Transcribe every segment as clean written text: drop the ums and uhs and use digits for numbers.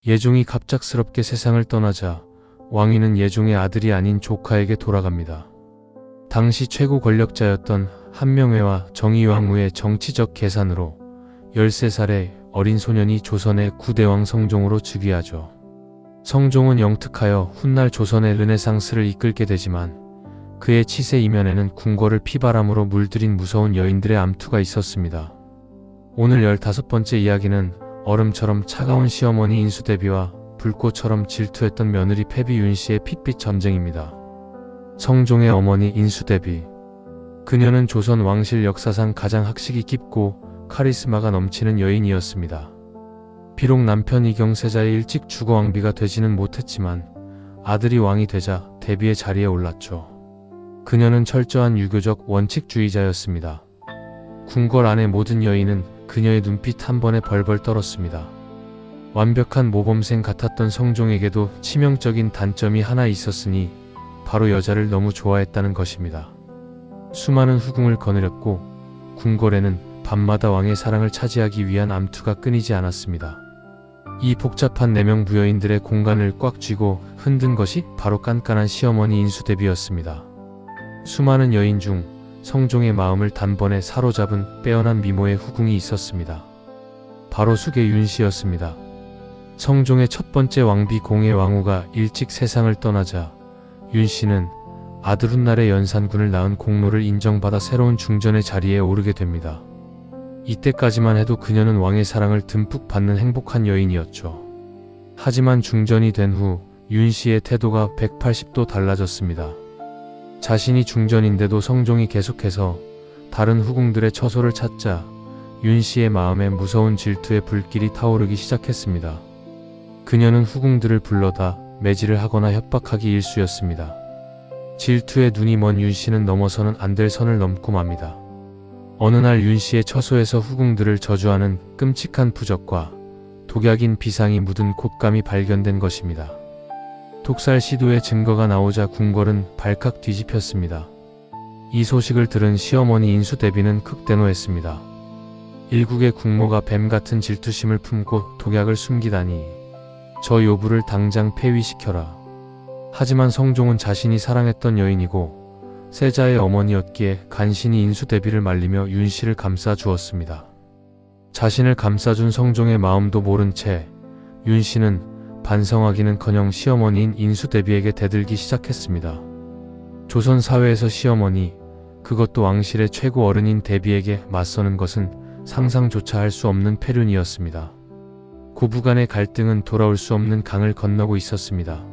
예종이 갑작스럽게 세상을 떠나자 왕위는 예종의 아들이 아닌 조카에게 돌아갑니다. 당시 최고 권력자였던 한명회와 정의왕후의 정치적 계산으로 13살의 어린 소년이 조선의 9대왕 성종으로 즉위하죠. 성종은 영특하여 훗날 조선의 르네상스를 이끌게 되지만 그의 치세 이면에는 궁궐을 피바람으로 물들인 무서운 여인들의 암투가 있었습니다. 오늘 15번째 이야기는 얼음처럼 차가운 시어머니 인수대비와 불꽃처럼 질투했던 며느리 패비 윤씨의 핏빛 전쟁입니다. 성종의 어머니 인수대비. 그녀는 조선 왕실 역사상 가장 학식이 깊고 카리스마가 넘치는 여인이었습니다. 비록 남편 이경세자의 일찍 죽어 왕비가 되지는 못했지만 아들이 왕이 되자 대비의 자리에 올랐죠. 그녀는 철저한 유교적 원칙주의자였습니다. 궁궐 안의 모든 여인은 그녀의 눈빛 한 번에 벌벌 떨었습니다. 완벽한 모범생 같았던 성종에게도 치명적인 단점이 하나 있었으니 바로 여자를 너무 좋아했다는 것입니다. 수많은 후궁을 거느렸고 궁궐에는 밤마다 왕의 사랑을 차지하기 위한 암투가 끊이지 않았습니다. 이 복잡한 4명 부여인들의 공간을 꽉 쥐고 흔든 것이 바로 깐깐한 시어머니 인수대비였습니다. 수많은 여인 중 성종의 마음을 단번에 사로잡은 빼어난 미모의 후궁이 있었습니다. 바로 수계 윤씨였습니다. 성종의 첫 번째 왕비 공의 왕후가 일찍 세상을 떠나자 윤씨는 아들 훗날의 연산군을 낳은 공로를 인정받아 새로운 중전의 자리에 오르게 됩니다. 이때까지만 해도 그녀는 왕의 사랑을 듬뿍 받는 행복한 여인이었죠. 하지만 중전이 된 후 윤씨의 태도가 180도 달라졌습니다. 자신이 중전인데도 성종이 계속해서 다른 후궁들의 처소를 찾자 윤씨의 마음에 무서운 질투의 불길이 타오르기 시작했습니다. 그녀는 후궁들을 불러다 매질을 하거나 협박하기 일쑤였습니다. 질투에 눈이 먼 윤씨는 넘어서는 안 될 선을 넘고 맙니다. 어느 날 윤씨의 처소에서 후궁들을 저주하는 끔찍한 부적과 독약인 비상이 묻은 곶감이 발견된 것입니다. 독살 시도의 증거가 나오자 궁궐은 발칵 뒤집혔습니다. 이 소식을 들은 시어머니 인수대비는 극대노했습니다. 일국의 국모가 뱀같은 질투심을 품고 독약을 숨기다니 저 요부를 당장 폐위시켜라. 하지만 성종은 자신이 사랑했던 여인이고 세자의 어머니였기에 간신히 인수대비를 말리며 윤씨를 감싸주었습니다. 자신을 감싸준 성종의 마음도 모른 채 윤씨는 반성하기는커녕 시어머니인 인수대비에게 대들기 시작했습니다. 조선 사회에서 시어머니, 그것도 왕실의 최고 어른인 대비에게 맞서는 것은 상상조차 할 수 없는 패륜이었습니다. 고부간의 갈등은 돌아올 수 없는 강을 건너고 있었습니다.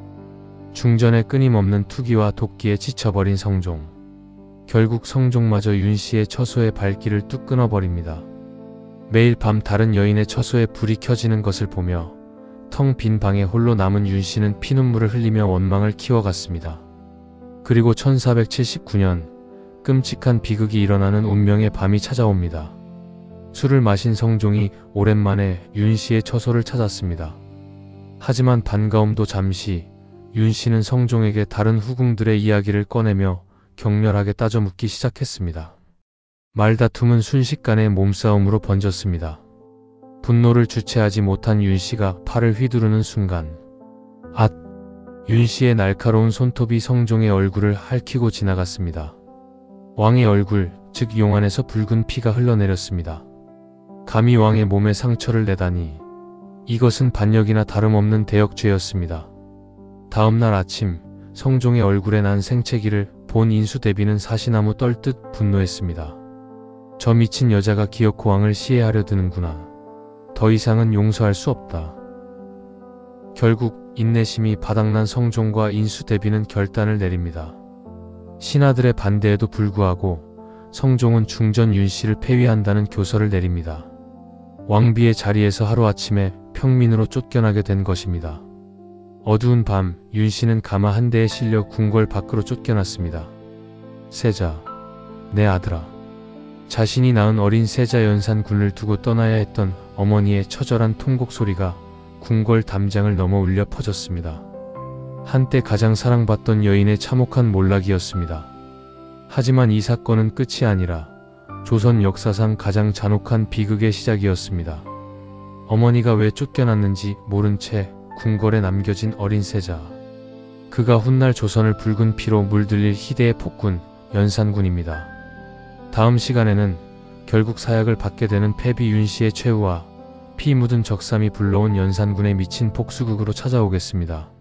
중전의 끊임없는 투기와 독기에 지쳐버린 성종. 결국 성종마저 윤씨의 처소의 발길을 뚝 끊어버립니다. 매일 밤 다른 여인의 처소에 불이 켜지는 것을 보며 텅 빈 방에 홀로 남은 윤씨는 피눈물을 흘리며 원망을 키워갔습니다. 그리고 1479년 끔찍한 비극이 일어나는 운명의 밤이 찾아옵니다. 술을 마신 성종이 오랜만에 윤씨의 처소를 찾았습니다. 하지만 반가움도 잠시 윤씨는 성종에게 다른 후궁들의 이야기를 꺼내며 격렬하게 따져 묻기 시작했습니다. 말다툼은 순식간에 몸싸움으로 번졌습니다. 분노를 주체하지 못한 윤씨가 팔을 휘두르는 순간 윤씨의 날카로운 손톱이 성종의 얼굴을 핥히고 지나갔습니다. 왕의 얼굴, 즉 용안에서 붉은 피가 흘러내렸습니다. 감히 왕의 몸에 상처를 내다니 이것은 반역이나 다름없는 대역죄였습니다. 다음날 아침 성종의 얼굴에 난 생채기를 본 인수대비는 사시나무 떨듯 분노했습니다. 저 미친 여자가 기어코 왕을 시해하려 드는구나. 더 이상은 용서할 수 없다. 결국 인내심이 바닥난 성종과 인수대비는 결단을 내립니다. 신하들의 반대에도 불구하고 성종은 중전 윤씨를 폐위한다는 교서를 내립니다. 왕비의 자리에서 하루아침에 평민으로 쫓겨나게 된 것입니다. 어두운 밤 윤씨는 가마 한 대에 실려 궁궐 밖으로 쫓겨났습니다. 세자, 내 아들아. 자신이 낳은 어린 세자 연산군을 두고 떠나야 했던 어머니의 처절한 통곡 소리가 궁궐 담장을 넘어 울려 퍼졌습니다. 한때 가장 사랑받던 여인의 참혹한 몰락이었습니다. 하지만 이 사건은 끝이 아니라 조선 역사상 가장 잔혹한 비극의 시작이었습니다. 어머니가 왜 쫓겨났는지 모른 채 궁궐에 남겨진 어린 세자. 그가 훗날 조선을 붉은 피로 물들일 희대의 폭군 연산군입니다. 다음 시간에는 결국 사약을 받게 되는 패비 윤씨의 최후와 피 묻은 적삼이 불러온 연산군의 미친 복수극으로 찾아오겠습니다.